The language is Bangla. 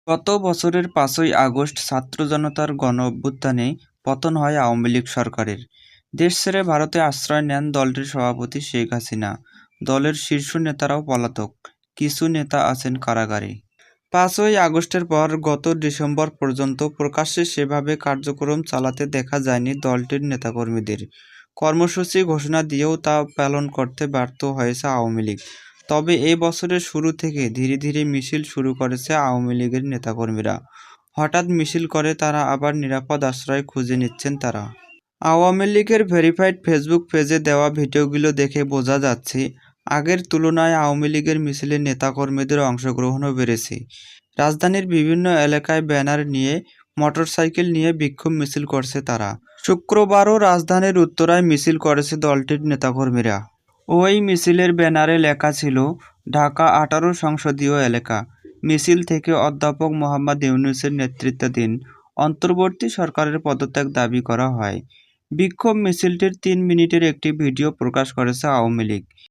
গত বছরের ৫ই আগস্ট ছাত্র জনতার গণঅভ্যুত্থানে পতন হয় আওয়ামী লীগ সরকারের। দেশ ছেড়ে ভারতে আশ্রয় নেন দলটির সভাপতি শেখ হাসিনা। দলের শীর্ষ নেতারাও পলাতক, কিছু নেতা আছেন কারাগারে। ৫ই আগস্টের পর গত ডিসেম্বর পর্যন্ত প্রকাশ্যে সেভাবে কার্যক্রম চালাতে দেখা যায়নি দলটির নেতাকর্মীদের। কর্মসূচি ঘোষণা দিয়েও তা পালন করতে ব্যর্থ হয়েছে আওয়ামী লীগ। তবে এ বছরের শুরু থেকে ধীরে ধীরে মিছিল শুরু করেছে আওয়ামী লীগের নেতাকর্মীরা। হঠাৎ মিছিল করে তারা আবার নিরাপদ আশ্রয় খুঁজে নিচ্ছেন তারা। আওয়ামী লীগের ভেরিফাইড ফেসবুক পেজে দেওয়া ভিডিওগুলো দেখে বোঝা যাচ্ছে, আগের তুলনায় আওয়ামী লীগের মিছিলে নেতাকর্মীদের অংশগ্রহণও বেড়েছে। রাজধানীর বিভিন্ন এলাকায় ব্যানার নিয়ে, মোটরসাইকেল নিয়ে বিক্ষোভ মিছিল করছে তারা। শুক্রবারও রাজধানীর উত্তরায় মিছিল করেছে দলটির নেতাকর্মীরা। ওই মিছিলের ব্যানারে লেখা ছিল, ঢাকা ১৮ সংসদীয় এলাকা। মিছিল থেকে অধ্যাপক মোহাম্মদ ইউনূসের নেতৃত্বাধীন অন্তর্বর্তী সরকারের পদত্যাগ দাবি করা হয়। বিক্ষোভ মিছিলটির ৩ মিনিটের একটি ভিডিও প্রকাশ করেছে আওয়ামী লীগ।